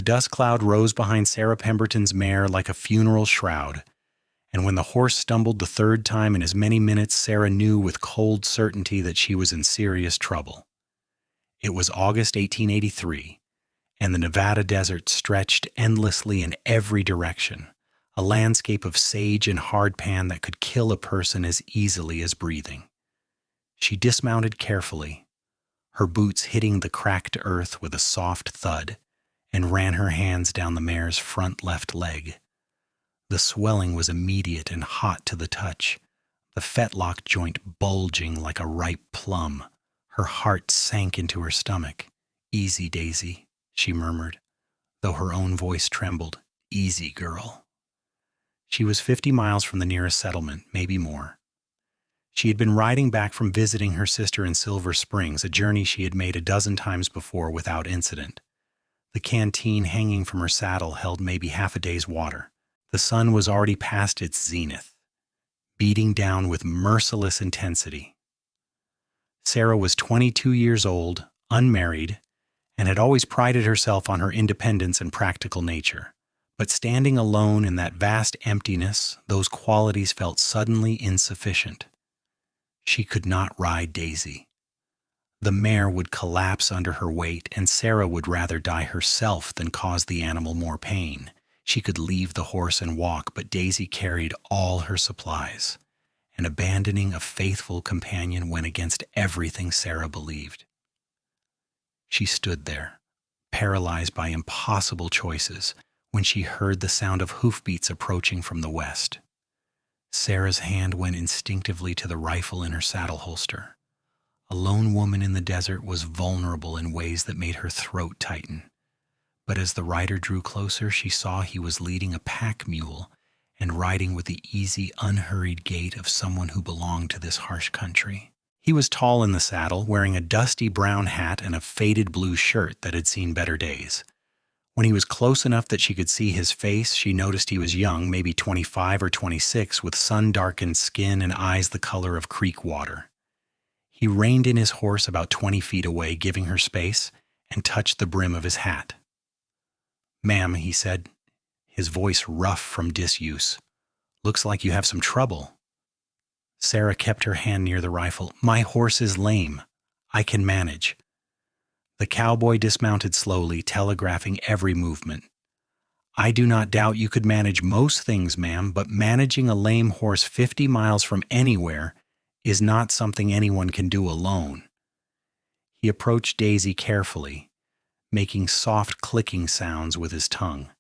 dust cloud rose behind Sarah Pemberton's mare like a funeral shroud, and when the horse stumbled the third time in as many minutes, Sarah knew with cold certainty that she was in serious trouble. It was August 1883, and the Nevada desert stretched endlessly in every direction, a landscape of sage and hardpan that could kill a person as easily as breathing. She dismounted carefully, her boots hitting the cracked earth with a soft thud, and ran her hands down the mare's front left leg. The swelling was immediate and hot to the touch, the fetlock joint bulging like a ripe plum. Her heart sank into her stomach. "Easy, Daisy," she murmured, though her own voice trembled. "Easy, girl." She was 50 miles from the nearest settlement, maybe more. She had been riding back from visiting her sister in Silver Springs, a journey she had made a dozen times before without incident. The canteen hanging from her saddle held maybe half a day's water. The sun was already past its zenith, beating down with merciless intensity. Sarah was 22 years old, unmarried, and had always prided herself on her independence and practical nature. But standing alone in that vast emptiness, those qualities felt suddenly insufficient. She could not ride Daisy. The mare would collapse under her weight, and Sarah would rather die herself than cause the animal more pain. She could leave the horse and walk, but Daisy carried all her supplies, and abandoning a faithful companion went against everything Sarah believed. She stood there, paralyzed by impossible choices, when she heard the sound of hoofbeats approaching from the west. Sarah's hand went instinctively to the rifle in her saddle holster. A lone woman in the desert was vulnerable in ways that made her throat tighten. But as the rider drew closer, she saw he was leading a pack mule and riding with the easy, unhurried gait of someone who belonged to this harsh country. He was tall in the saddle, wearing a dusty brown hat and a faded blue shirt that had seen better days. When he was close enough that she could see his face, she noticed he was young, maybe 25 or 26, with sun-darkened skin and eyes the color of creek water. He reined in his horse about 20 feet away, giving her space, and touched the brim of his hat. "Ma'am," he said, his voice rough from disuse, "looks like you have some trouble." Sarah kept her hand near the rifle. "My horse is lame. I can manage." The cowboy dismounted slowly, telegraphing every movement. "I do not doubt you could manage most things, ma'am, but managing a lame horse 50 miles from anywhere is not something anyone can do alone." He approached Daisy carefully, making soft clicking sounds with his tongue.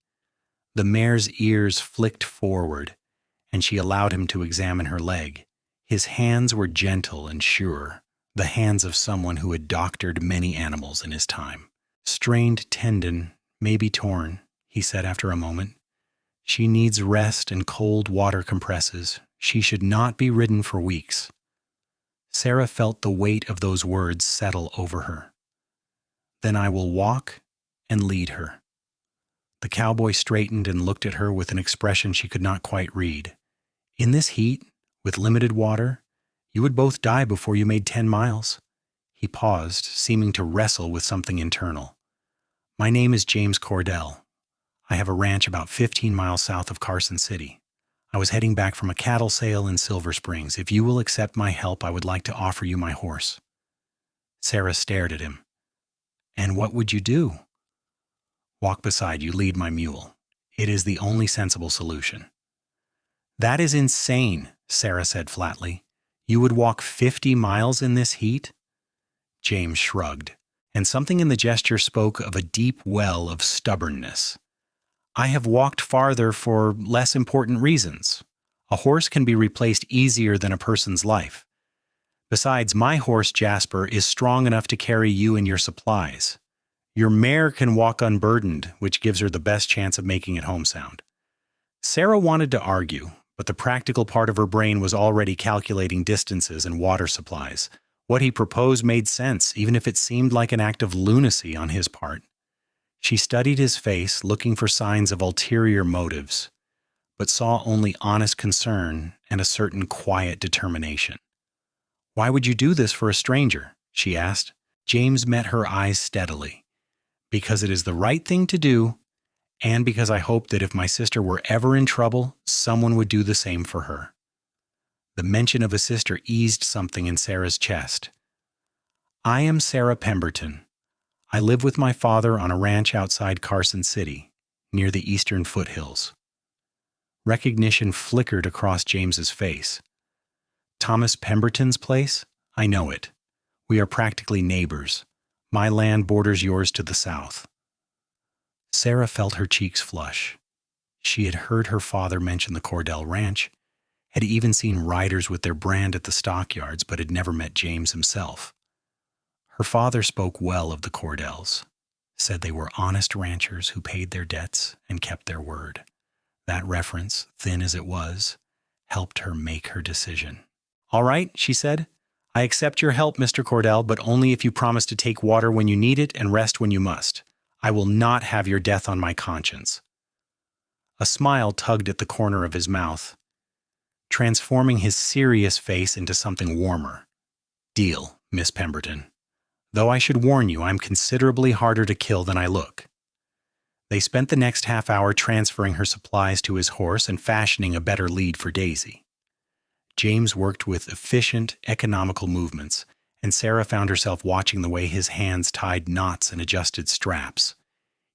The mare's ears flicked forward, and she allowed him to examine her leg. His hands were gentle and sure, the hands of someone who had doctored many animals in his time. "Strained tendon, maybe torn," he said after a moment. "She needs rest and cold water compresses. She should not be ridden for weeks." Sarah felt the weight of those words settle over her. "Then I will walk and lead her." The cowboy straightened and looked at her with an expression she could not quite read. "In this heat, with limited water, you would both die before you made 10 miles. He paused, seeming to wrestle with something internal. "My name is James Cordell. I have a ranch about 15 miles south of Carson City. I was heading back from a cattle sale in Silver Springs. If you will accept my help, I would like to offer you my horse." Sarah stared at him. "And what would you do?" "Walk beside you, lead my mule. It is the only sensible solution." "That is insane," Sarah said flatly. "You would walk 50 miles in this heat?" James shrugged, and something in the gesture spoke of a deep well of stubbornness. "I have walked farther for less important reasons. A horse can be replaced easier than a person's life. Besides, my horse, Jasper, is strong enough to carry you and your supplies. Your mare can walk unburdened, which gives her the best chance of making it home sound." Sarah wanted to argue, but the practical part of her brain was already calculating distances and water supplies. What he proposed made sense, even if it seemed like an act of lunacy on his part. She studied his face, looking for signs of ulterior motives, but saw only honest concern and a certain quiet determination. "Why would you do this for a stranger?" she asked. James met her eyes steadily. "Because it is the right thing to do, and because I hoped that if my sister were ever in trouble, someone would do the same for her. The mention of a sister eased something in Sarah's chest. I am Sarah Pemberton. I live with my father on a ranch outside Carson City, near the eastern foothills. Recognition flickered across James's face. Thomas Pemberton's place? I know it. We are practically neighbors. My land borders yours to the south. Sarah felt her cheeks flush. She had heard her father mention the Cordell Ranch, had even seen riders with their brand at the stockyards, but had never met James himself. Her father spoke well of the Cordells, said they were honest ranchers who paid their debts and kept their word. That reference, thin as it was, helped her make her decision. All right, she said. I accept your help, Mr. Cordell, but only if you promise to take water when you need it and rest when you must. I will not have your death on my conscience. A smile tugged at the corner of his mouth, transforming his serious face into something warmer. Deal, Miss Pemberton. Though I should warn you, I'm considerably harder to kill than I look. They spent the next half hour transferring her supplies to his horse and fashioning a better lead for Daisy. James worked with efficient, economical movements, and Sarah found herself watching the way his hands tied knots and adjusted straps.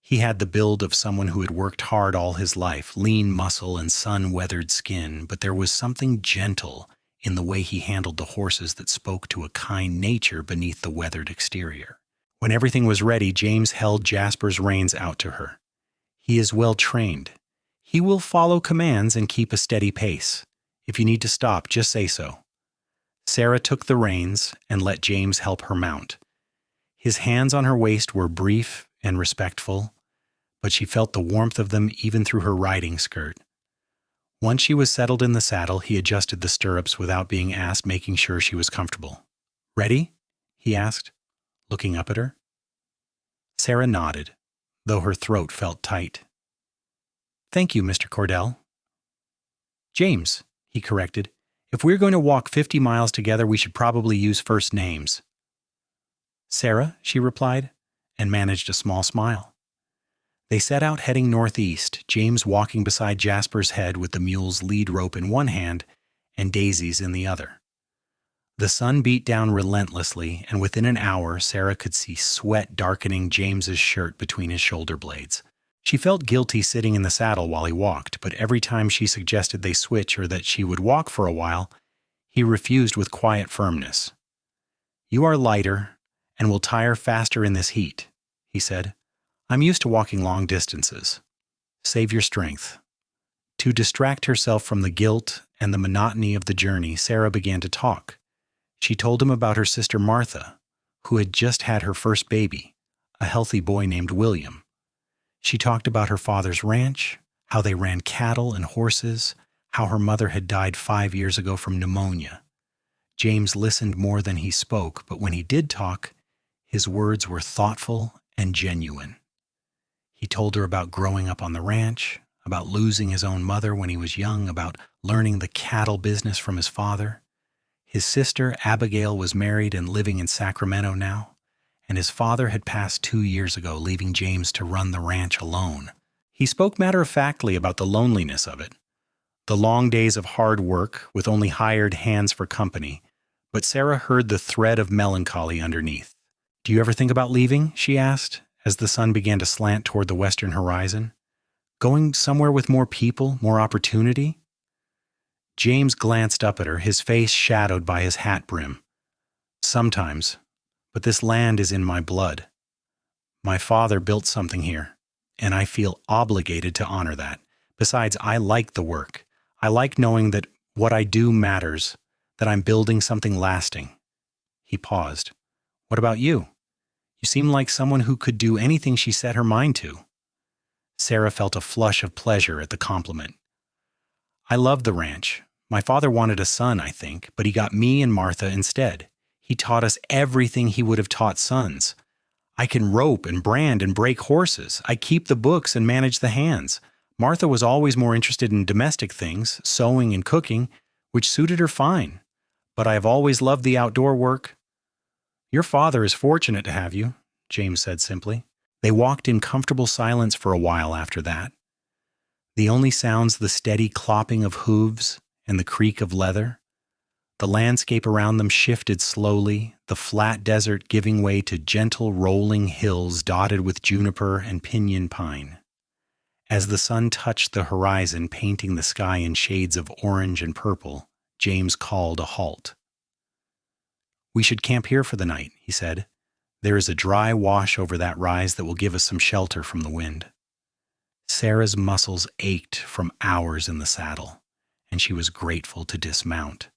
He had the build of someone who had worked hard all his life, lean muscle and sun-weathered skin, but there was something gentle in the way he handled the horses that spoke to a kind nature beneath the weathered exterior. When everything was ready, James held Jasper's reins out to her. He is well trained. He will follow commands and keep a steady pace. If you need to stop, just say so. Sarah took the reins and let James help her mount. His hands on her waist were brief and respectful, but she felt the warmth of them even through her riding skirt. Once she was settled in the saddle, he adjusted the stirrups without being asked, making sure she was comfortable. Ready? He asked, looking up at her. Sarah nodded, though her throat felt tight. Thank you, Mr. Cordell. James, he corrected. If we're going to walk 50 miles together, we should probably use first names. Sarah, she replied, and managed a small smile. They set out heading northeast, James walking beside Jasper's head with the mule's lead rope in one hand and Daisy's in the other. The sun beat down relentlessly, and within an hour, Sarah could see sweat darkening James's shirt between his shoulder blades. She felt guilty sitting in the saddle while he walked, but every time she suggested they switch or that she would walk for a while, he refused with quiet firmness. You are lighter and will tire faster in this heat, he said. I'm used to walking long distances. Save your strength. To distract herself from the guilt and the monotony of the journey, Sarah began to talk. She told him about her sister Martha, who had just had her first baby, a healthy boy named William. She talked about her father's ranch, how they ran cattle and horses, how her mother had died 5 years ago from pneumonia. James listened more than he spoke, but when he did talk, his words were thoughtful and genuine. He told her about growing up on the ranch, about losing his own mother when he was young, about learning the cattle business from his father. His sister, Abigail, was married and living in Sacramento now, and his father had passed 2 years ago, leaving James to run the ranch alone. He spoke matter-of-factly about the loneliness of it, the long days of hard work with only hired hands for company, but Sarah heard the thread of melancholy underneath. Do you ever think about leaving? She asked, as the sun began to slant toward the western horizon. Going somewhere with more people, more opportunity? James glanced up at her, his face shadowed by his hat brim. Sometimes, but this land is in my blood. My father built something here, and I feel obligated to honor that. Besides, I like the work. I like knowing that what I do matters, that I'm building something lasting. He paused. What about you? You seem like someone who could do anything she set her mind to. Sarah felt a flush of pleasure at the compliment. I love the ranch. My father wanted a son, I think, but he got me and Martha instead. He taught us everything he would have taught sons. I can rope and brand and break horses. I keep the books and manage the hands. Martha was always more interested in domestic things, sewing and cooking, which suited her fine. But I have always loved the outdoor work. Your father is fortunate to have you, James said simply. They walked in comfortable silence for a while after that. The only sounds the steady clopping of hooves and the creak of leather. The landscape around them shifted slowly, the flat desert giving way to gentle rolling hills dotted with juniper and pinyon pine. As the sun touched the horizon, painting the sky in shades of orange and purple, James called a halt. "We should camp here for the night," he said. "There is a dry wash over that rise that will give us some shelter from the wind." Sarah's muscles ached from hours in the saddle, and she was grateful to dismount.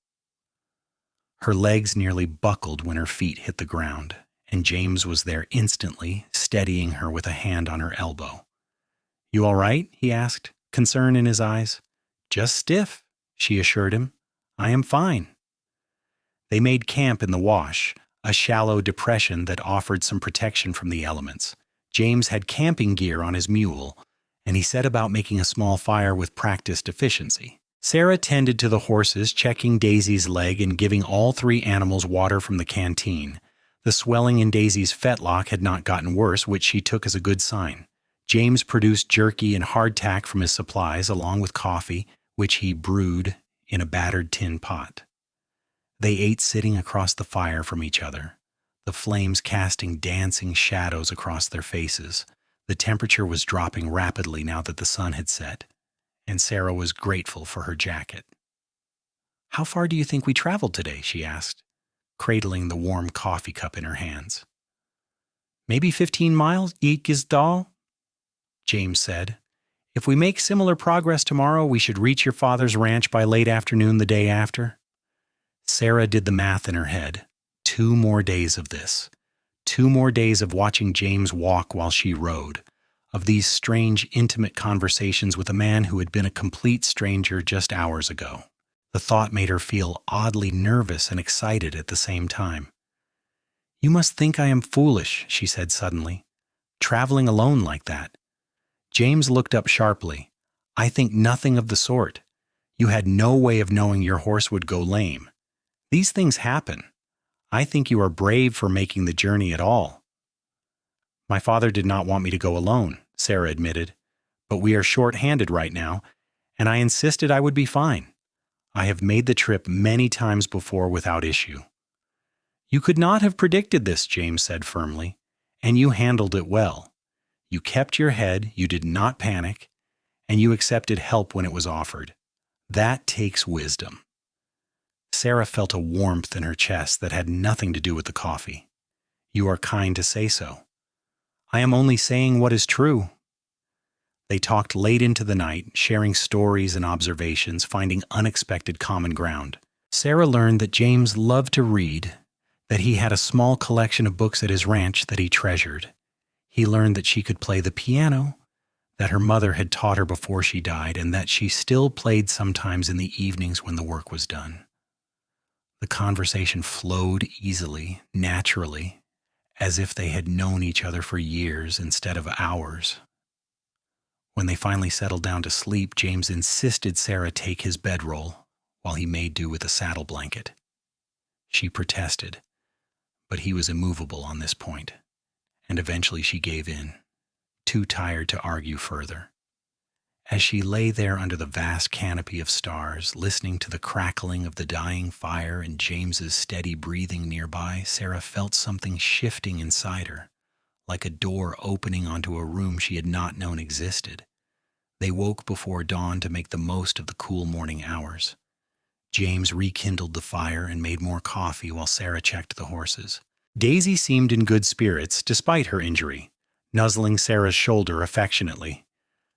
Her legs nearly buckled when her feet hit the ground, and James was there instantly, steadying her with a hand on her elbow. "You all right?" he asked, concern in his eyes. "Just stiff," she assured him. "I am fine." They made camp in the wash, a shallow depression that offered some protection from the elements. James had camping gear on his mule, and he set about making a small fire with practiced efficiency. Sarah tended to the horses, checking Daisy's leg and giving all three animals water from the canteen. The swelling in Daisy's fetlock had not gotten worse, which she took as a good sign. James produced jerky and hardtack from his supplies, along with coffee, which he brewed in a battered tin pot. They ate sitting across the fire from each other, the flames casting dancing shadows across their faces. The temperature was dropping rapidly now that the sun had set, and Sarah was grateful for her jacket. "How far do you think we traveled today?" she asked, cradling the warm coffee cup in her hands. "Maybe 15 miles, Eekisdal," James said. "If we make similar progress tomorrow, we should reach your father's ranch by late afternoon the day after." Sarah did the math in her head. 2 more days of this. 2 more days of watching James walk while she rode, of these strange, intimate conversations with a man who had been a complete stranger just hours ago. The thought made her feel oddly nervous and excited at the same time. "You must think I am foolish," she said suddenly, "traveling alone like that." James looked up sharply. "I think nothing of the sort. You had no way of knowing your horse would go lame. These things happen. I think you are brave for making the journey at all." "My father did not want me to go alone," Sarah admitted, "but we are short-handed right now, and I insisted I would be fine. I have made the trip many times before without issue." "You could not have predicted this," James said firmly, "and you handled it well. You kept your head, you did not panic, and you accepted help when it was offered. That takes wisdom." Sarah felt a warmth in her chest that had nothing to do with the coffee. "You are kind to say so." "I am only saying what is true." They talked late into the night, sharing stories and observations, finding unexpected common ground. Sarah learned that James loved to read, that he had a small collection of books at his ranch that he treasured. He learned that she could play the piano, that her mother had taught her before she died, and that she still played sometimes in the evenings when the work was done. The conversation flowed easily, naturally, as if they had known each other for years instead of hours. When they finally settled down to sleep, James insisted Sarah take his bedroll while he made do with a saddle blanket. She protested, but he was immovable on this point, and eventually she gave in, too tired to argue further. As she lay there under the vast canopy of stars, listening to the crackling of the dying fire and James's steady breathing nearby, Sarah felt something shifting inside her, like a door opening onto a room she had not known existed. They woke before dawn to make the most of the cool morning hours. James rekindled the fire and made more coffee while Sarah checked the horses. Daisy seemed in good spirits despite her injury, nuzzling Sarah's shoulder affectionately.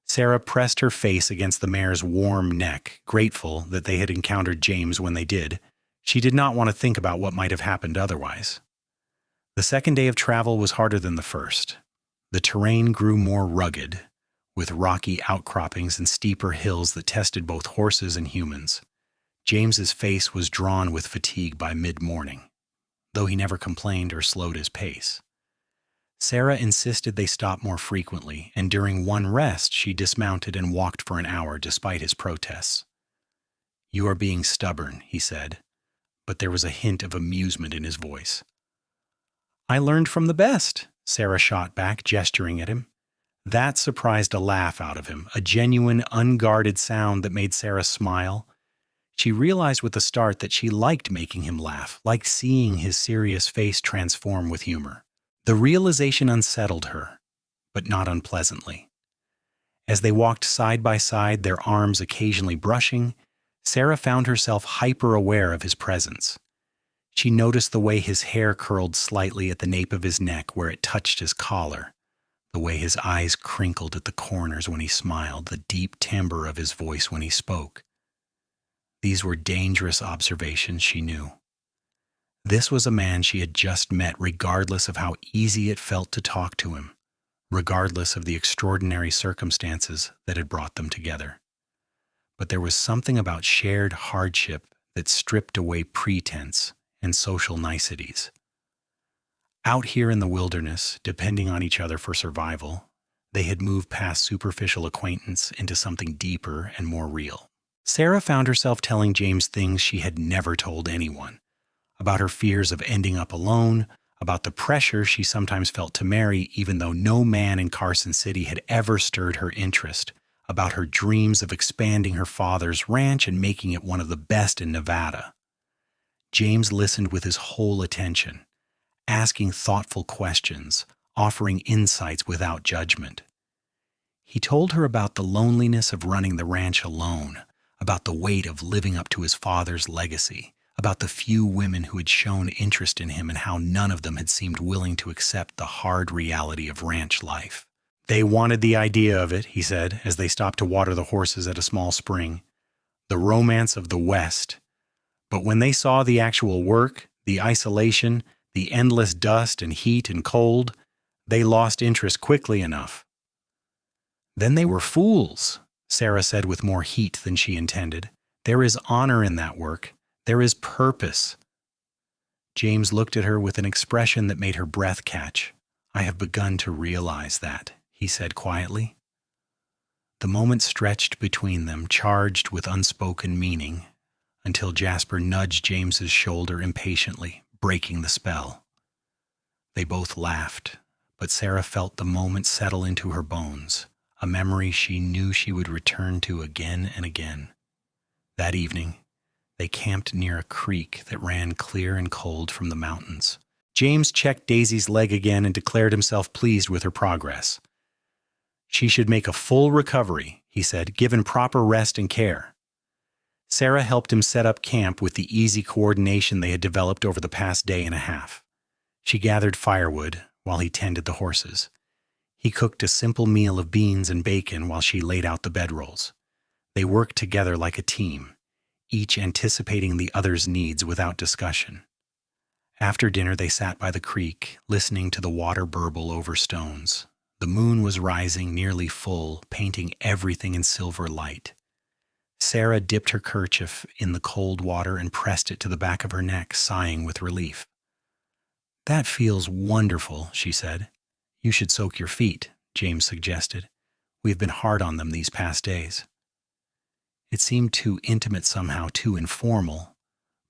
Sarah pressed her face against the mare's warm neck, grateful that they had encountered James when they did. She did not want to think about what might have happened otherwise. The second day of travel was harder than the first. The terrain grew more rugged, with rocky outcroppings and steeper hills that tested both horses and humans. James's face was drawn with fatigue by mid-morning, though he never complained or slowed his pace. Sarah insisted they stop more frequently, and during one rest she dismounted and walked for an hour despite his protests. "You are being stubborn," he said, but there was a hint of amusement in his voice. "I learned from the best," Sarah shot back, gesturing at him. That surprised a laugh out of him, a genuine, unguarded sound that made Sarah smile. She realized with a start that she liked making him laugh, liked seeing his serious face transform with humor. The realization unsettled her, but not unpleasantly. As they walked side by side, their arms occasionally brushing, Sarah found herself hyper-aware of his presence. She noticed the way his hair curled slightly at the nape of his neck where it touched his collar, the way his eyes crinkled at the corners when he smiled, the deep timbre of his voice when he spoke. These were dangerous observations, she knew. This was a man she had just met, regardless of how easy it felt to talk to him, regardless of the extraordinary circumstances that had brought them together. But there was something about shared hardship that stripped away pretense and social niceties. Out here in the wilderness, depending on each other for survival, they had moved past superficial acquaintance into something deeper and more real. Sarah found herself telling James things she had never told anyone, about her fears of ending up alone, about the pressure she sometimes felt to marry even though no man in Carson City had ever stirred her interest, about her dreams of expanding her father's ranch and making it one of the best in Nevada. James listened with his whole attention, asking thoughtful questions, offering insights without judgment. He told her about the loneliness of running the ranch alone, about the weight of living up to his father's legacy, about the few women who had shown interest in him and how none of them had seemed willing to accept the hard reality of ranch life. They wanted the idea of it, he said, as they stopped to water the horses at a small spring. The romance of the West. But when they saw the actual work, the isolation, the endless dust and heat and cold, they lost interest quickly enough. Then they were fools, Sarah said with more heat than she intended. There is honor in that work. There is purpose. James looked at her with an expression that made her breath catch. I have begun to realize that, he said quietly. The moment stretched between them, charged with unspoken meaning, until Jasper nudged James's shoulder impatiently, breaking the spell. They both laughed, but Sarah felt the moment settle into her bones, a memory she knew she would return to again and again. That evening, they camped near a creek that ran clear and cold from the mountains. James checked Daisy's leg again and declared himself pleased with her progress. She should make a full recovery, he said, given proper rest and care. Sarah helped him set up camp with the easy coordination they had developed over the past day and a half. She gathered firewood while he tended the horses. He cooked a simple meal of beans and bacon while she laid out the bedrolls. They worked together like a team, each anticipating the other's needs without discussion. After dinner, they sat by the creek, listening to the water burble over stones. The moon was rising nearly full, painting everything in silver light. Sarah dipped her kerchief in the cold water and pressed it to the back of her neck, sighing with relief. That feels wonderful, she said. You should soak your feet, James suggested. We've been hard on them these past days. It seemed too intimate somehow, too informal,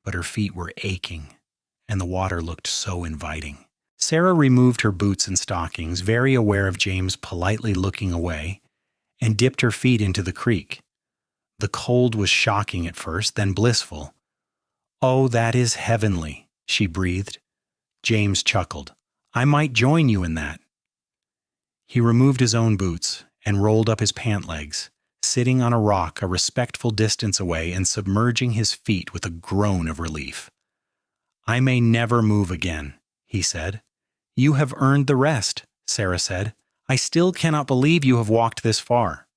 but her feet were aching, and the water looked so inviting. Sarah removed her boots and stockings, very aware of James politely looking away, and dipped her feet into the creek. The cold was shocking at first, then blissful. Oh, that is heavenly, she breathed. James chuckled. I might join you in that. He removed his own boots and rolled up his pant legs, sitting on a rock a respectful distance away and submerging his feet with a groan of relief. I may never move again, he said. You have earned the rest, Sarah said. I still cannot believe you have walked this far.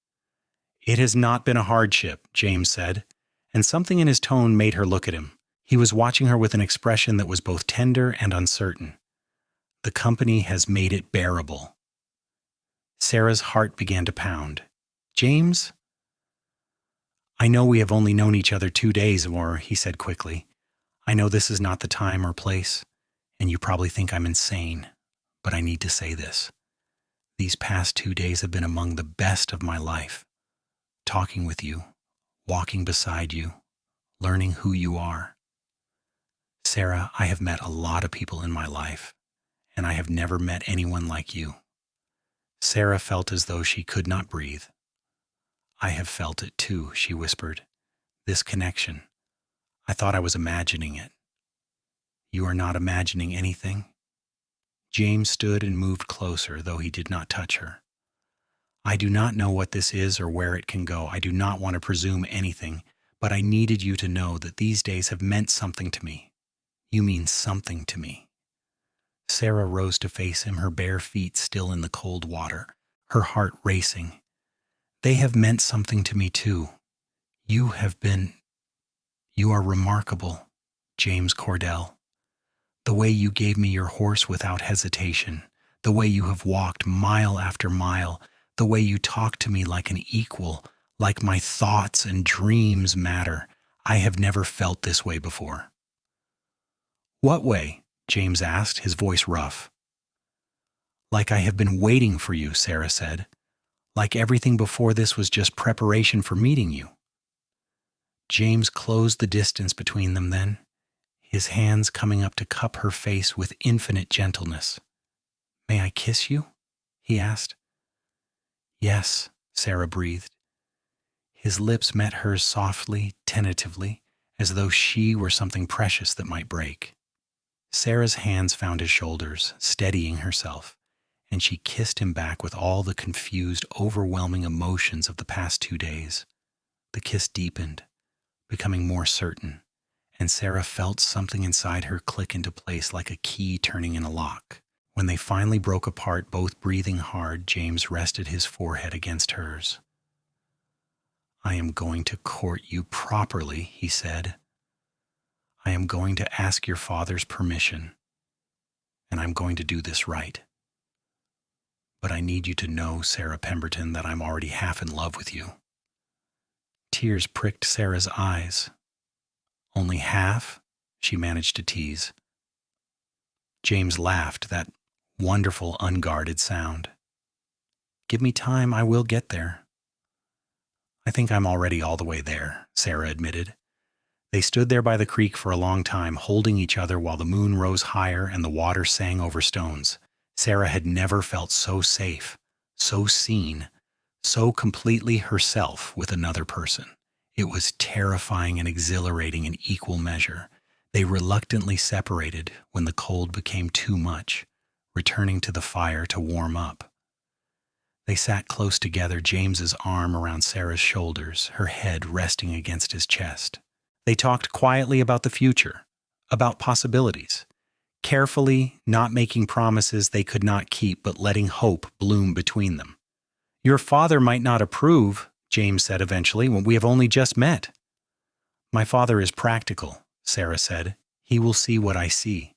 It has not been a hardship, James said, and something in his tone made her look at him. He was watching her with an expression that was both tender and uncertain. The company has made it bearable. Sarah's heart began to pound. James? I know we have only known each other 2 days or more, he said quickly. I know this is not the time or place, and you probably think I'm insane, but I need to say this. These past 2 days have been among the best of my life. Talking with you, walking beside you, learning who you are. Sarah, I have met a lot of people in my life, and I have never met anyone like you." Sarah felt as though she could not breathe. "I have felt it too," she whispered. "This connection. I thought I was imagining it." "You are not imagining anything?" James stood and moved closer, though he did not touch her. "I do not know what this is or where it can go. I do not want to presume anything, but I needed you to know that these days have meant something to me. You mean something to me." Sarah rose to face him, her bare feet still in the cold water, her heart racing. "They have meant something to me too. You are remarkable, James Cordell. The way you gave me your horse without hesitation, the way you have walked mile after mile, the way you talk to me like an equal, like my thoughts and dreams matter. I have never felt this way before." "What way?" James asked, his voice rough. "Like I have been waiting for you," Sarah said. "Like everything before this was just preparation for meeting you." James closed the distance between them then, his hands coming up to cup her face with infinite gentleness. "May I kiss you?" he asked. "Yes," Sarah breathed. His lips met hers softly, tentatively, as though she were something precious that might break. Sarah's hands found his shoulders, steadying herself, and she kissed him back with all the confused, overwhelming emotions of the past 2 days. The kiss deepened, becoming more certain, and Sarah felt something inside her click into place like a key turning in a lock. When they finally broke apart, both breathing hard, James rested his forehead against hers. "I am going to court you properly," he said. "I am going to ask your father's permission, and I'm going to do this right. But I need you to know, Sarah Pemberton, that I'm already half in love with you." Tears pricked Sarah's eyes. "Only half?" she managed to tease. James laughed, that wonderful, unguarded sound. "Give me time, I will get there." "I think I'm already all the way there," Sarah admitted. They stood there by the creek for a long time, holding each other while the moon rose higher and the water sang over stones. Sarah had never felt so safe, so seen, so completely herself with another person. It was terrifying and exhilarating in equal measure. They reluctantly separated when the cold became too much, returning to the fire to warm up. They sat close together, James's arm around Sarah's shoulders, her head resting against his chest. They talked quietly about the future, about possibilities, carefully, not making promises they could not keep, but letting hope bloom between them. "Your father might not approve," James said eventually, "when we have only just met." "My father is practical," Sarah said. "He will see what I see,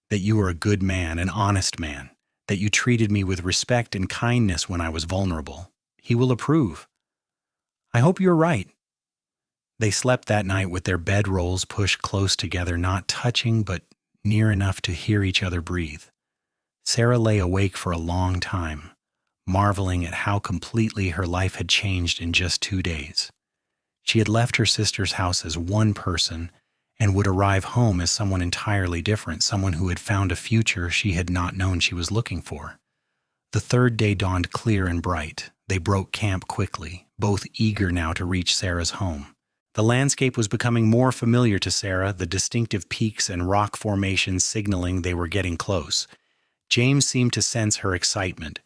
that you are a good man, an honest man, that you treated me with respect and kindness when I was vulnerable. He will approve. I hope you're right." They slept that night with their bedrolls pushed close together, not touching, but near enough to hear each other breathe. Sarah lay awake for a long time, marveling at how completely her life had changed in just 2 days. She had left her sister's house as one person and would arrive home as someone entirely different, someone who had found a future she had not known she was looking for. The third day dawned clear and bright. They broke camp quickly, both eager now to reach Sarah's home. The landscape was becoming more familiar to Sarah, the distinctive peaks and rock formations signaling they were getting close. James seemed to sense her excitement,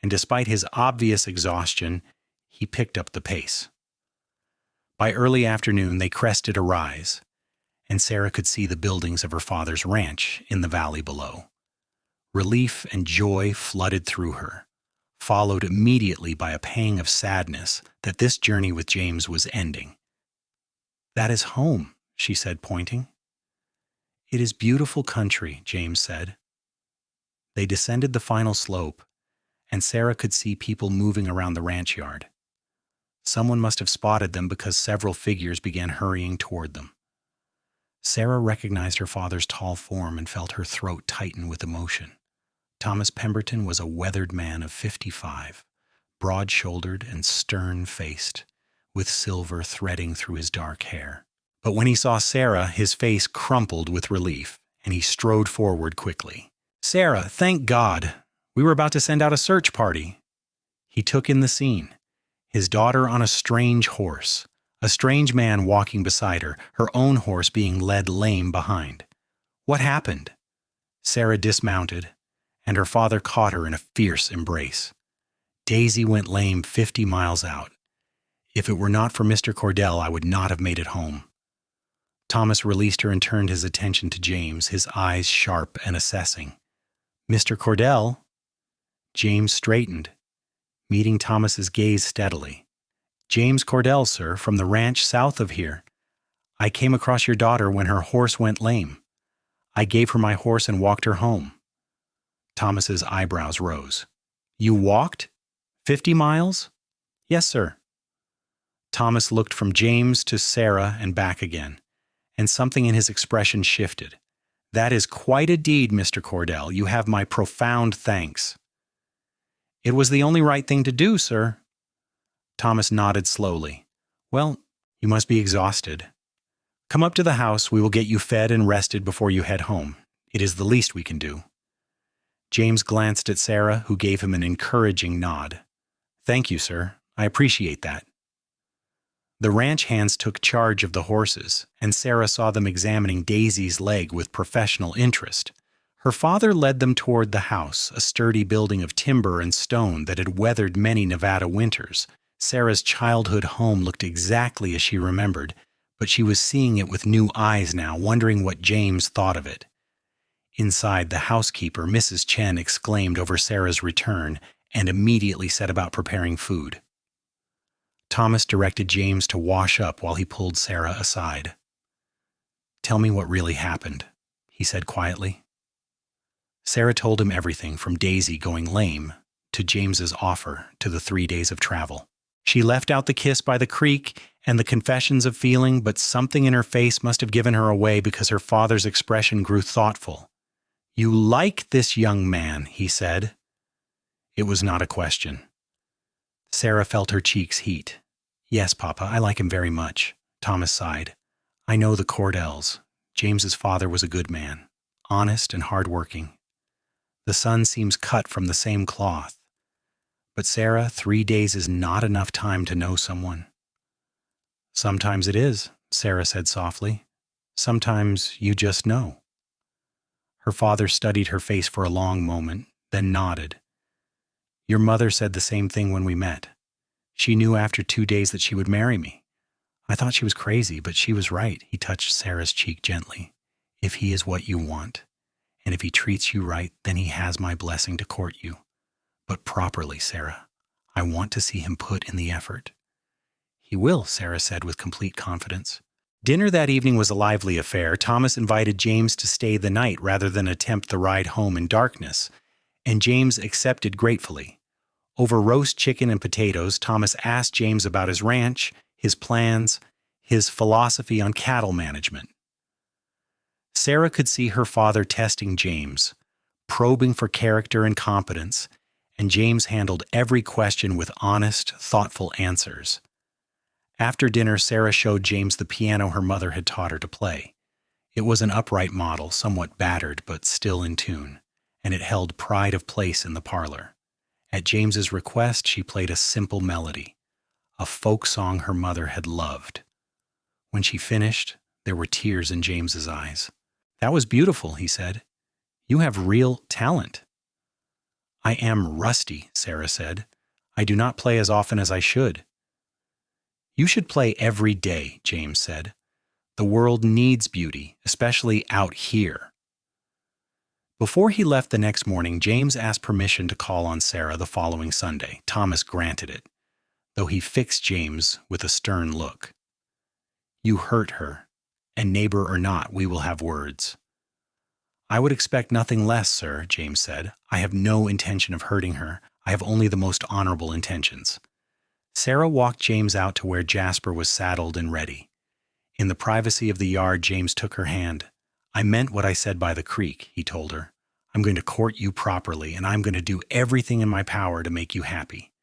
and despite his obvious exhaustion, he picked up the pace. By early afternoon, they crested a rise, and Sarah could see the buildings of her father's ranch in the valley below. Relief and joy flooded through her, followed immediately by a pang of sadness that this journey with James was ending. "That is home," she said, pointing. "It is beautiful country," James said. They descended the final slope, and Sarah could see people moving around the ranch yard. Someone must have spotted them because several figures began hurrying toward them. Sarah recognized her father's tall form and felt her throat tighten with emotion. Thomas Pemberton was a weathered man of 55, broad-shouldered and stern-faced, with silver threading through his dark hair. But when he saw Sarah, his face crumpled with relief, and he strode forward quickly. Sarah, thank God. We were about to send out a search party. He took in the scene. His daughter on a strange horse, a strange man walking beside her, her own horse being led lame behind. What happened? Sarah dismounted, and her father caught her in a fierce embrace. Daisy went lame 50 miles out. If it were not for Mr. Cordell, I would not have made it home. Thomas released her and turned his attention to James, his eyes sharp and assessing. Mr. Cordell? James straightened, meeting Thomas's gaze steadily. James Cordell, sir, from the ranch south of here. I came across your daughter when her horse went lame. I gave her my horse and walked her home. Thomas's eyebrows rose. You walked? 50 miles? Yes, sir. Thomas looked from James to Sarah and back again, and something in his expression shifted. That is quite a deed, Mr. Cordell. You have my profound thanks. It was the only right thing to do, sir. Thomas nodded slowly. Well, you must be exhausted. Come up to the house. We will get you fed and rested before you head home. It is the least we can do. James glanced at Sarah, who gave him an encouraging nod. Thank you, sir. I appreciate that. The ranch hands took charge of the horses, and Sarah saw them examining Daisy's leg with professional interest. Her father led them toward the house, a sturdy building of timber and stone that had weathered many Nevada winters. Sarah's childhood home looked exactly as she remembered, but she was seeing it with new eyes now, wondering what James thought of it. Inside, the housekeeper, Mrs. Chen, exclaimed over Sarah's return and immediately set about preparing food. Thomas directed James to wash up while he pulled Sarah aside. Tell me what really happened, he said quietly. Sarah told him everything from Daisy going lame to James's offer to the 3 days of travel. She left out the kiss by the creek and the confessions of feeling, but something in her face must have given her away because her father's expression grew thoughtful. You like this young man, he said. It was not a question. Sarah felt her cheeks heat. Yes, Papa, I like him very much. Thomas sighed. I know the Cordells. James's father was a good man, honest and hard-working. The son seems cut from the same cloth. But Sarah, 3 days is not enough time to know someone. Sometimes it is, Sarah said softly. Sometimes you just know. Her father studied her face for a long moment, then nodded. Your mother said the same thing when we met. She knew after 2 days that she would marry me. I thought she was crazy, but she was right. He touched Sarah's cheek gently. If he is what you want, and if he treats you right, then he has my blessing to court you. But properly, Sarah. I want to see him put in the effort. He will, Sarah said with complete confidence. Dinner that evening was a lively affair. Thomas invited James to stay the night rather than attempt the ride home in darkness, and James accepted gratefully. Over roast chicken and potatoes, Thomas asked James about his ranch, his plans, his philosophy on cattle management. Sarah could see her father testing James, probing for character and competence, and James handled every question with honest, thoughtful answers. After dinner, Sarah showed James the piano her mother had taught her to play. It was an upright model, somewhat battered but still in tune, and it held pride of place in the parlor. At James's request, she played a simple melody, a folk song her mother had loved. When she finished, there were tears in James's eyes. That was beautiful, he said. You have real talent. I am rusty, Sarah said. I do not play as often as I should. You should play every day, James said. The world needs beauty, especially out here. Before he left the next morning, James asked permission to call on Sarah the following Sunday. Thomas granted it, though he fixed James with a stern look. You hurt her, and neighbor or not, we will have words. I would expect nothing less, sir, James said. I have no intention of hurting her. I have only the most honorable intentions. Sarah walked James out to where Jasper was saddled and ready. In the privacy of the yard, James took her hand. I meant what I said by the creek, he told her. I'm going to court you properly, and I'm going to do everything in my power to make you happy.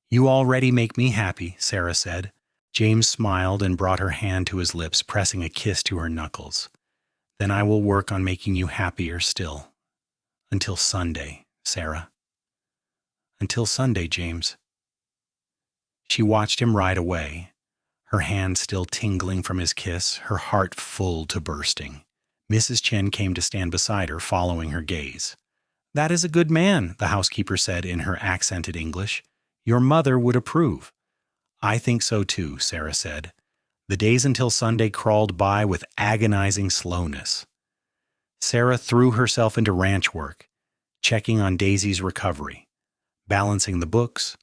You already make me happy, Sarah said. James smiled and brought her hand to his lips, pressing a kiss to her knuckles. Then I will work on making you happier still. Until Sunday, Sarah. Until Sunday, James. She watched him ride away, her hand still tingling from his kiss, her heart full to bursting. Mrs. Chen came to stand beside her, following her gaze. "That is a good man," the housekeeper said in her accented English. "Your mother would approve." "I think so too," Sarah said. The days until Sunday crawled by with agonizing slowness. Sarah threw herself into ranch work, checking on Daisy's recovery, balancing the books,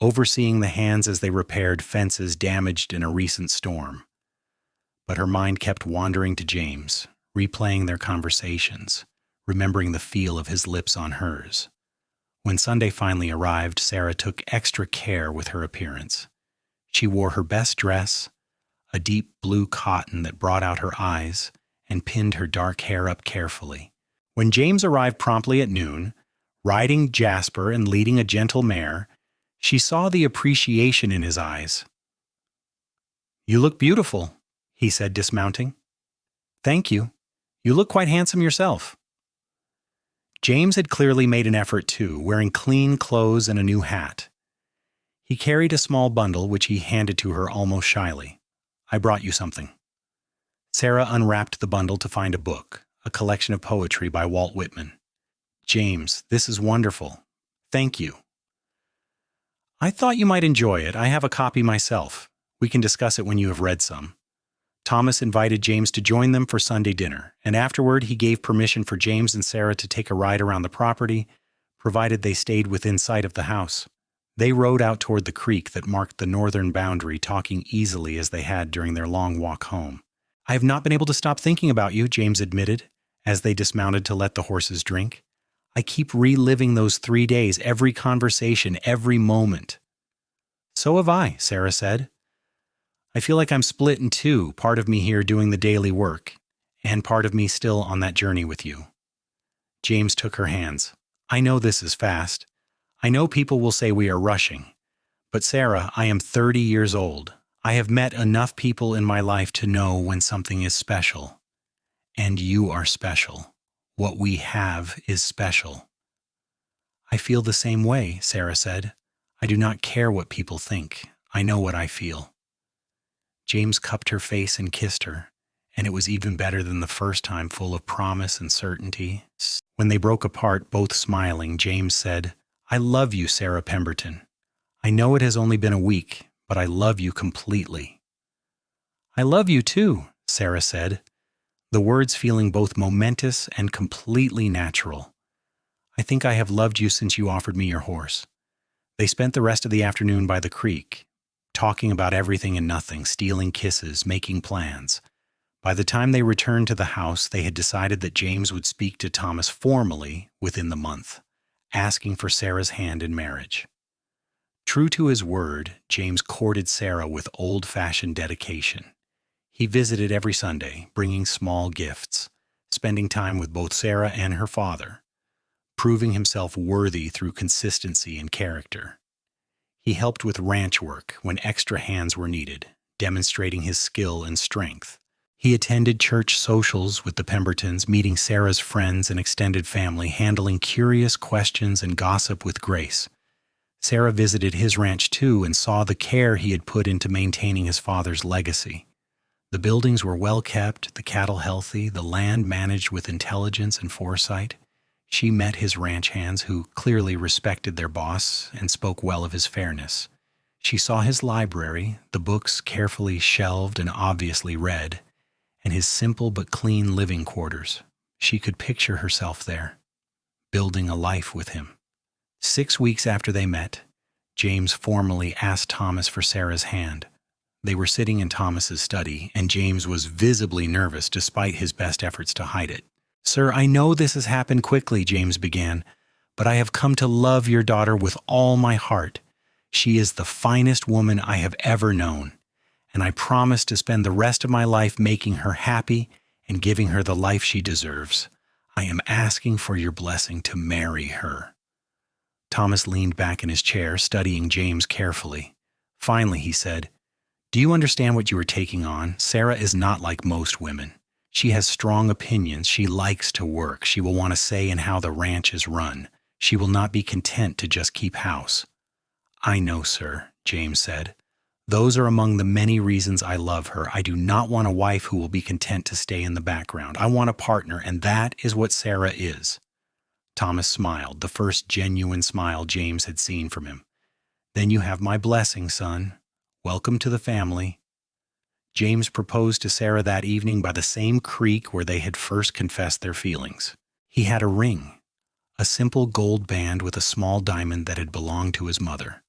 overseeing the hands as they repaired fences damaged in a recent storm. But her mind kept wandering to James, replaying their conversations, remembering the feel of his lips on hers. When Sunday finally arrived, Sarah took extra care with her appearance. She wore her best dress, a deep blue cotton that brought out her eyes, and pinned her dark hair up carefully. When James arrived promptly at noon, riding Jasper and leading a gentle mare, she saw the appreciation in his eyes. "You look beautiful," he said, dismounting. "Thank you. You look quite handsome yourself." James had clearly made an effort too, wearing clean clothes and a new hat. He carried a small bundle, which he handed to her almost shyly. "I brought you something." Sarah unwrapped the bundle to find a book, a collection of poetry by Walt Whitman. "James, this is wonderful. Thank you." "I thought you might enjoy it. I have a copy myself. We can discuss it when you have read some." Thomas invited James to join them for Sunday dinner, and afterward he gave permission for James and Sarah to take a ride around the property, provided they stayed within sight of the house. They rode out toward the creek that marked the northern boundary, talking easily as they had during their long walk home. "I have not been able to stop thinking about you," James admitted, as they dismounted to let the horses drink. "I keep reliving those 3 days, every conversation, every moment." "So have I," Sarah said. "I feel like I'm split in two, part of me here doing the daily work, and part of me still on that journey with you." James took her hands. "I know this is fast. I know people will say we are rushing. But Sarah, I am 30 years old. I have met enough people in my life to know when something is special. And you are special. What we have is special." "I feel the same way," Sarah said. "I do not care what people think. I know what I feel." James cupped her face and kissed her, and it was even better than the first time, full of promise and certainty. When they broke apart, both smiling, James said, "I love you, Sarah Pemberton. I know it has only been a week, but I love you completely." "I love you too," Sarah said, the words feeling both momentous and completely natural. "I think I have loved you since you offered me your horse." They spent the rest of the afternoon by the creek, talking about everything and nothing, stealing kisses, making plans. By the time they returned to the house, they had decided that James would speak to Thomas formally within the month, asking for Sarah's hand in marriage. True to his word, James courted Sarah with old-fashioned dedication. He visited every Sunday, bringing small gifts, spending time with both Sarah and her father, proving himself worthy through consistency and character. He helped with ranch work when extra hands were needed, demonstrating his skill and strength. He attended church socials with the Pembertons, meeting Sarah's friends and extended family, handling curious questions and gossip with grace. Sarah visited his ranch too and saw the care he had put into maintaining his father's legacy. The buildings were well kept, the cattle healthy, the land managed with intelligence and foresight. She met his ranch hands, who clearly respected their boss and spoke well of his fairness. She saw his library, the books carefully shelved and obviously read, and his simple but clean living quarters. She could picture herself there, building a life with him. 6 weeks after they met, James formally asked Thomas for Sarah's hand. They were sitting in Thomas's study, and James was visibly nervous despite his best efforts to hide it. "Sir, I know this has happened quickly," James began, "but I have come to love your daughter with all my heart. She is the finest woman I have ever known, and I promise to spend the rest of my life making her happy and giving her the life she deserves. I am asking for your blessing to marry her." Thomas leaned back in his chair, studying James carefully. Finally, he said, "Do you understand what you are taking on? Sarah is not like most women. She has strong opinions. She likes to work. She will want a say in how the ranch is run. She will not be content to just keep house." "I know, sir," James said. "Those are among the many reasons I love her. I do not want a wife who will be content to stay in the background. I want a partner, and that is what Sarah is." Thomas smiled, the first genuine smile James had seen from him. "Then you have my blessing, son. Welcome to the family." James proposed to Sarah that evening by the same creek where they had first confessed their feelings. He had a ring, a simple gold band with a small diamond that had belonged to his mother.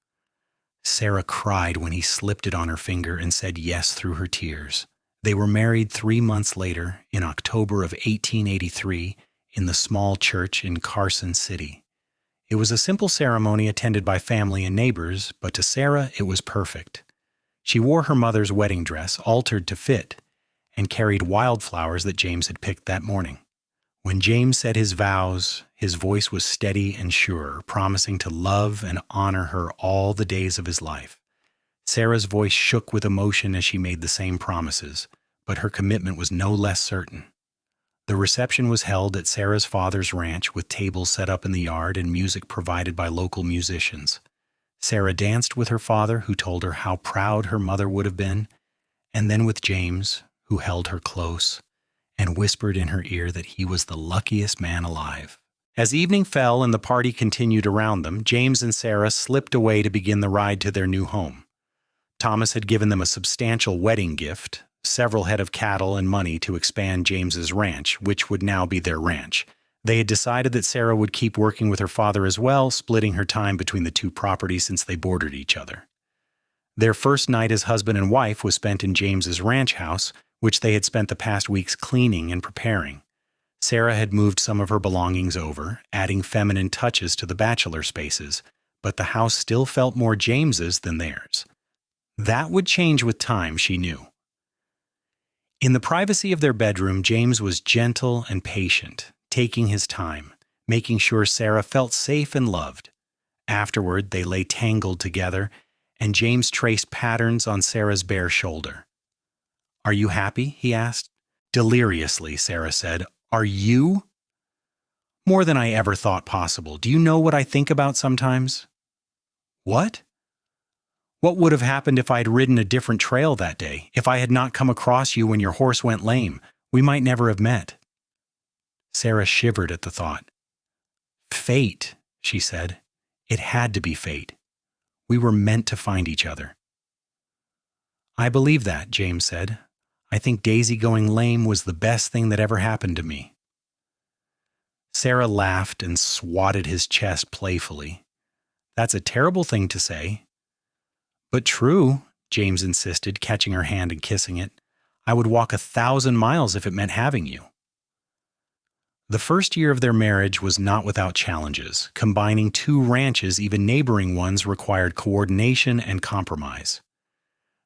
Sarah cried when he slipped it on her finger and said yes through her tears. They were married 3 months later, in October of 1883, in the small church in Carson City. It was a simple ceremony attended by family and neighbors, but to Sarah it was perfect. She wore her mother's wedding dress, altered to fit, and carried wildflowers that James had picked that morning. When James said his vows, his voice was steady and sure, promising to love and honor her all the days of his life. Sarah's voice shook with emotion as she made the same promises, but her commitment was no less certain. The reception was held at Sarah's father's ranch with tables set up in the yard and music provided by local musicians. Sarah danced with her father, who told her how proud her mother would have been, and then with James, who held her close and whispered in her ear that he was the luckiest man alive. As evening fell and the party continued around them, James and Sarah slipped away to begin the ride to their new home. Thomas had given them a substantial wedding gift, several head of cattle and money to expand James's ranch, which would now be their ranch. They had decided that Sarah would keep working with her father as well, splitting her time between the two properties since they bordered each other. Their first night as husband and wife was spent in James's ranch house, which they had spent the past weeks cleaning and preparing. Sarah had moved some of her belongings over, adding feminine touches to the bachelor spaces, but the house still felt more James's than theirs. That would change with time, she knew. In the privacy of their bedroom, James was gentle and patient, taking his time, making sure Sarah felt safe and loved. Afterward, they lay tangled together, and James traced patterns on Sarah's bare shoulder. "Are you happy?" he asked. "Deliriously," Sarah said. "Are you?" "More than I ever thought possible. Do you know what I think about sometimes?" "What?" "What would have happened if I had ridden a different trail that day? If I had not come across you when your horse went lame? We might never have met." Sarah shivered at the thought. "Fate," she said. "It had to be fate. We were meant to find each other." "I believe that," James said. "I think Daisy going lame was the best thing that ever happened to me." Sarah laughed and swatted his chest playfully. "That's a terrible thing to say." "But true," James insisted, catching her hand and kissing it. "I would walk 1,000 miles if it meant having you." The first year of their marriage was not without challenges. Combining two ranches, even neighboring ones, required coordination and compromise.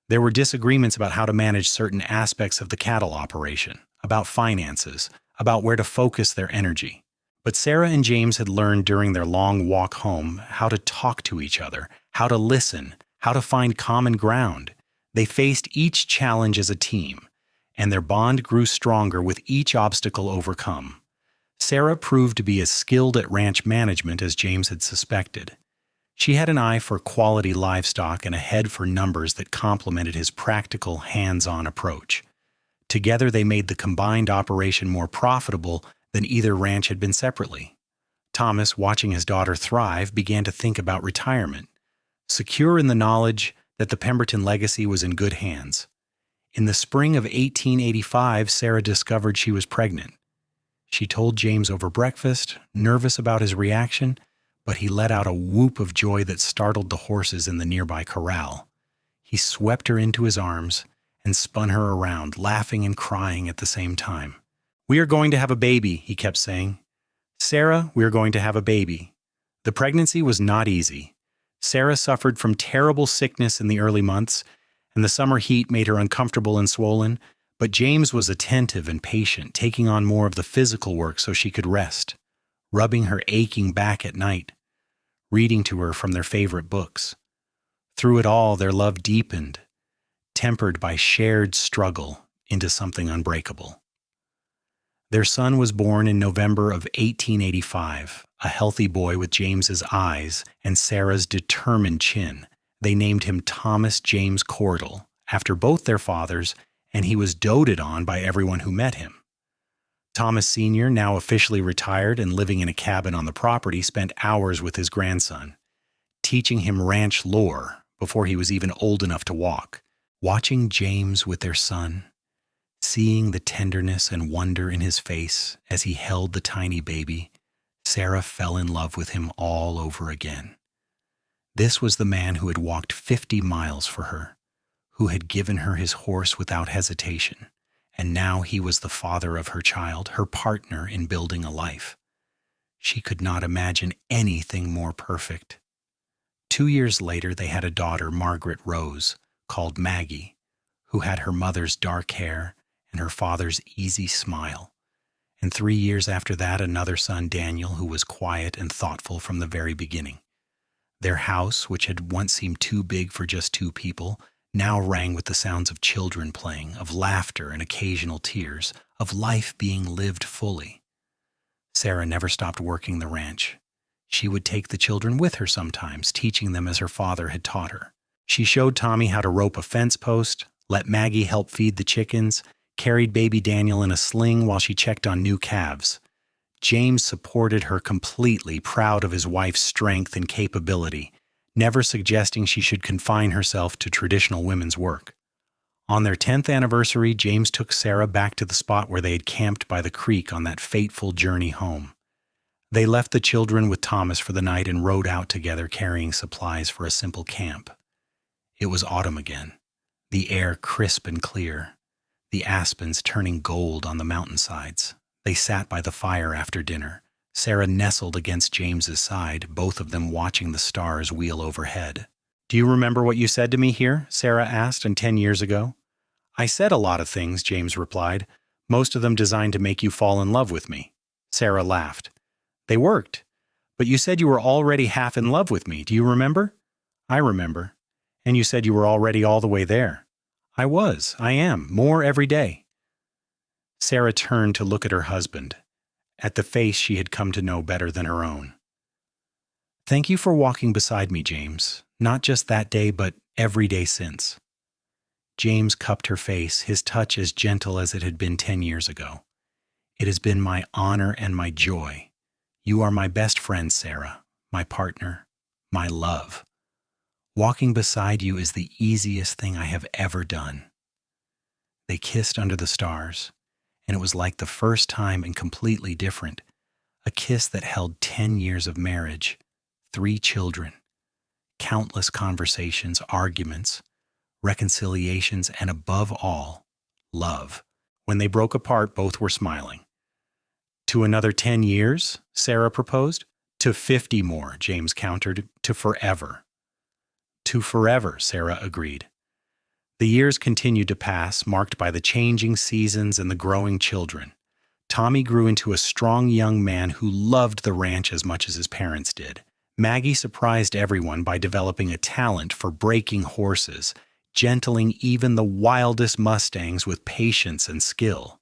There were disagreements about how to manage certain aspects of the cattle operation, about finances, about where to focus their energy. But Sarah and James had learned during their long walk home how to talk to each other, how to listen, how to find common ground. They faced each challenge as a team, and their bond grew stronger with each obstacle overcome. Sarah proved to be as skilled at ranch management as James had suspected. She had an eye for quality livestock and a head for numbers that complemented his practical, hands-on approach. Together they made the combined operation more profitable than either ranch had been separately. Thomas, watching his daughter thrive, began to think about retirement, secure in the knowledge that the Pemberton legacy was in good hands. In the spring of 1885, Sarah discovered she was pregnant. She told James over breakfast, nervous about his reaction, but he let out a whoop of joy that startled the horses in the nearby corral. He swept her into his arms and spun her around, laughing and crying at the same time. "We are going to have a baby," he kept saying. "Sarah, we are going to have a baby." The pregnancy was not easy. Sarah suffered from terrible sickness in the early months, and the summer heat made her uncomfortable and swollen, but James was attentive and patient, taking on more of the physical work so she could rest, rubbing her aching back at night, reading to her from their favorite books. Through it all, their love deepened, tempered by shared struggle into something unbreakable. Their son was born in November of 1885, a healthy boy with James's eyes and Sarah's determined chin. They named him Thomas James Cordell, after both their fathers, and he was doted on by everyone who met him. Thomas Sr., now officially retired and living in a cabin on the property, spent hours with his grandson, teaching him ranch lore before he was even old enough to walk. Watching James with their son, seeing the tenderness and wonder in his face as he held the tiny baby, Sarah fell in love with him all over again. This was the man who had walked 50 miles for her, who had given her his horse without hesitation, and now he was the father of her child, her partner in building a life. She could not imagine anything more perfect. 2 years later, they had a daughter, Margaret Rose, called Maggie, who had her mother's dark hair and her father's easy smile. And 3 years after that, another son, Daniel, who was quiet and thoughtful from the very beginning. Their house, which had once seemed too big for just 2 people, now rang with the sounds of children playing, of laughter and occasional tears, of life being lived fully. Sarah never stopped working the ranch. She would take the children with her sometimes, teaching them as her father had taught her. She showed Tommy how to rope a fence post, let Maggie help feed the chickens, carried baby Daniel in a sling while she checked on new calves. James supported her completely, proud of his wife's strength and capability, never suggesting she should confine herself to traditional women's work. On their 10th anniversary, James took Sarah back to the spot where they had camped by the creek on that fateful journey home. They left the children with Thomas for the night and rode out together carrying supplies for a simple camp. It was autumn again, the air crisp and clear, the aspens turning gold on the mountainsides. They sat by the fire after dinner, Sarah nestled against James's side, both of them watching the stars wheel overhead. "Do you remember what you said to me here?" Sarah asked, and 10 years ago. "I said a lot of things," James replied, "most of them designed to make you fall in love with me." Sarah laughed. "They worked. But you said you were already half in love with me. Do you remember?" "I remember. And you said you were already all the way there." I am, more every day." Sarah turned to look at her husband, at the face she had come to know better than her own. "Thank you for walking beside me, James, not just that day, but every day since." James cupped her face, his touch as gentle as it had been 10 years ago. "It has been my honor and my joy. You are my best friend, Sarah, my partner, my love. Walking beside you is the easiest thing I have ever done." They kissed under the stars, and it was like the first time and completely different, a kiss that held 10 years of marriage, 3 children, countless conversations, arguments, reconciliations, and above all, love. When they broke apart, both were smiling. "To another 10 years?" Sarah proposed. "To 50 more," James countered. "To forever." "To forever," Sarah agreed. The years continued to pass, marked by the changing seasons and the growing children. Tommy grew into a strong young man who loved the ranch as much as his parents did. Maggie surprised everyone by developing a talent for breaking horses, gentling even the wildest Mustangs with patience and skill.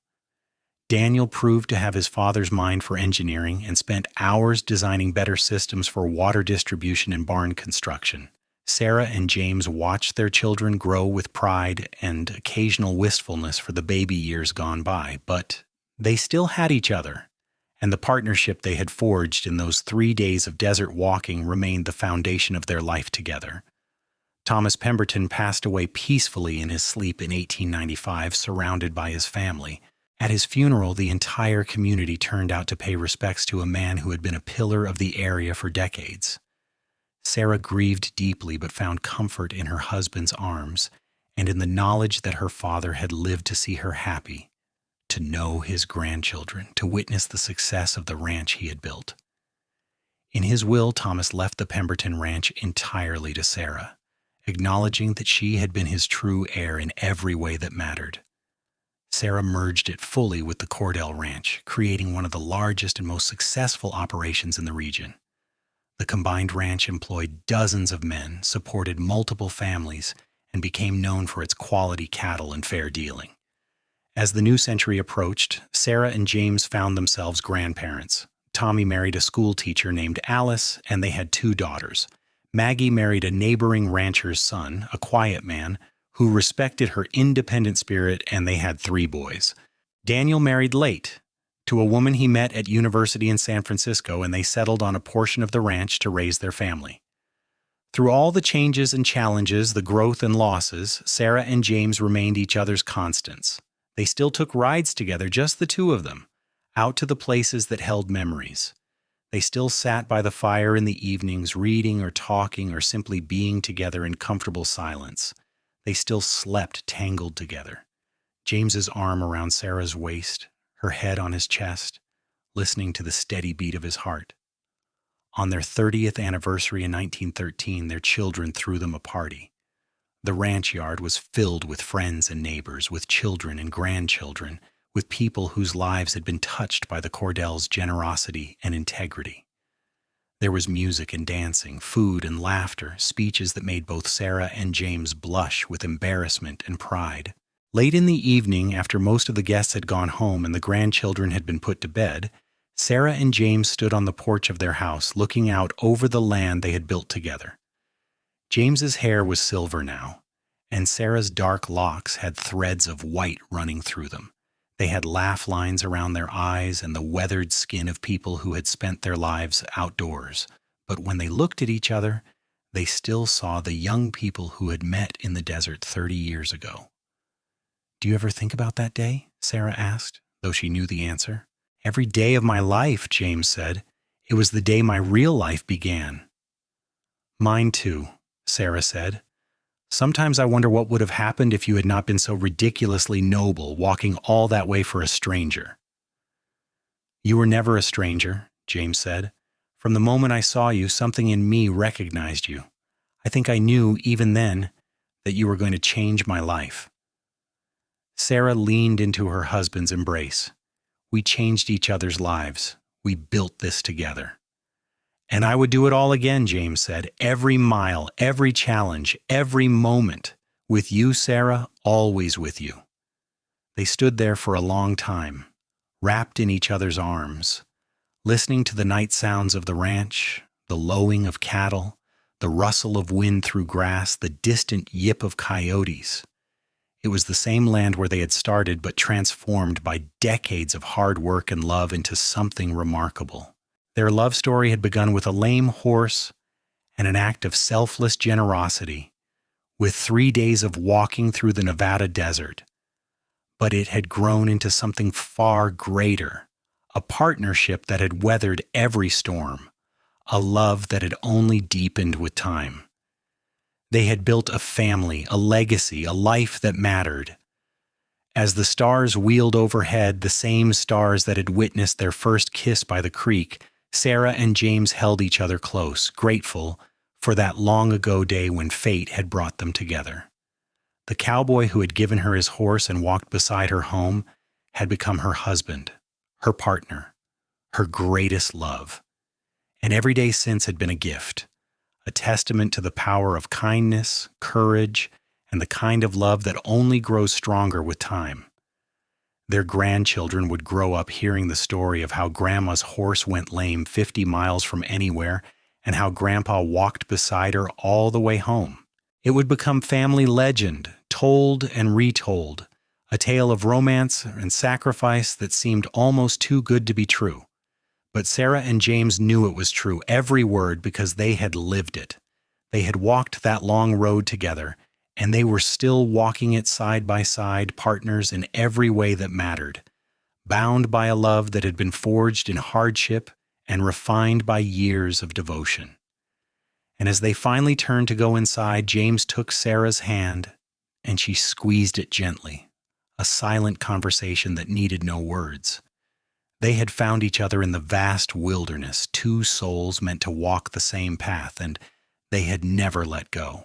Daniel proved to have his father's mind for engineering and spent hours designing better systems for water distribution and barn construction. Sarah and James watched their children grow with pride and occasional wistfulness for the baby years gone by, but they still had each other, and the partnership they had forged in those 3 days of desert walking remained the foundation of their life together. Thomas Pemberton passed away peacefully in his sleep in 1895, surrounded by his family. At his funeral, the entire community turned out to pay respects to a man who had been a pillar of the area for decades. Sarah grieved deeply but found comfort in her husband's arms and in the knowledge that her father had lived to see her happy, to know his grandchildren, to witness the success of the ranch he had built. In his will, Thomas left the Pemberton Ranch entirely to Sarah, acknowledging that she had been his true heir in every way that mattered. Sarah merged it fully with the Cordell Ranch, creating one of the largest and most successful operations in the region. The combined ranch employed dozens of men, supported multiple families, and became known for its quality cattle and fair dealing. As the new century approached, Sarah and James found themselves grandparents. Tommy married a school teacher named Alice, and they had 2 daughters. Maggie married a neighboring rancher's son, a quiet man, who respected her independent spirit, and they had 3 boys. Daniel married late, to a woman he met at university in San Francisco, and they settled on a portion of the ranch to raise their family. Through all the changes and challenges, the growth and losses, Sarah and James remained each other's constants. They still took rides together, just the 2 of them, out to the places that held memories. They still sat by the fire in the evenings, reading or talking or simply being together in comfortable silence. They still slept tangled together. James's arm around Sarah's waist, her head on his chest, listening to the steady beat of his heart. On their 30th anniversary in 1913, their children threw them a party. The ranch yard was filled with friends and neighbors, with children and grandchildren, with people whose lives had been touched by the Cordells' generosity and integrity. There was music and dancing, food and laughter, speeches that made both Sarah and James blush with embarrassment and pride. Late in the evening, after most of the guests had gone home and the grandchildren had been put to bed, Sarah and James stood on the porch of their house, looking out over the land they had built together. James's hair was silver now, and Sarah's dark locks had threads of white running through them. They had laugh lines around their eyes and the weathered skin of people who had spent their lives outdoors. But when they looked at each other, they still saw the young people who had met in the desert 30 years ago. "Do you ever think about that day?" Sarah asked, though she knew the answer. "Every day of my life," James said. "It was the day my real life began." "Mine too," Sarah said. "Sometimes I wonder what would have happened if you had not been so ridiculously noble, walking all that way for a stranger." "You were never a stranger," James said. "From the moment I saw you, something in me recognized you. I think I knew, even then, that you were going to change my life." Sarah leaned into her husband's embrace. "We changed each other's lives. We built this together." "And I would do it all again," James said. "Every mile, every challenge, every moment. With you, Sarah, always with you." They stood there for a long time, wrapped in each other's arms, listening to the night sounds of the ranch, the lowing of cattle, the rustle of wind through grass, the distant yip of coyotes. It was the same land where they had started, but transformed by decades of hard work and love into something remarkable. Their love story had begun with a lame horse and an act of selfless generosity, with 3 days of walking through the Nevada desert. But it had grown into something far greater, a partnership that had weathered every storm, a love that had only deepened with time. They had built a family, a legacy, a life that mattered. As the stars wheeled overhead, the same stars that had witnessed their first kiss by the creek, Sarah and James held each other close, grateful for that long-ago day when fate had brought them together. The cowboy who had given her his horse and walked beside her home had become her husband, her partner, her greatest love. And every day since had been a gift, a testament to the power of kindness, courage, and the kind of love that only grows stronger with time. Their grandchildren would grow up hearing the story of how Grandma's horse went lame 50 miles from anywhere and how Grandpa walked beside her all the way home. It would become family legend, told and retold, a tale of romance and sacrifice that seemed almost too good to be true. But Sarah and James knew it was true, every word, because they had lived it. They had walked that long road together, and they were still walking it side by side, partners in every way that mattered, bound by a love that had been forged in hardship and refined by years of devotion. And as they finally turned to go inside, James took Sarah's hand, and she squeezed it gently, a silent conversation that needed no words. They had found each other in the vast wilderness, 2 souls meant to walk the same path, and they had never let go.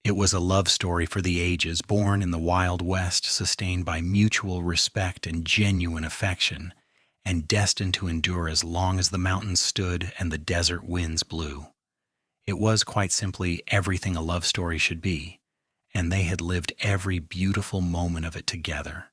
It was a love story for the ages, born in the Wild West, sustained by mutual respect and genuine affection, and destined to endure as long as the mountains stood and the desert winds blew. It was quite simply everything a love story should be, and they had lived every beautiful moment of it together.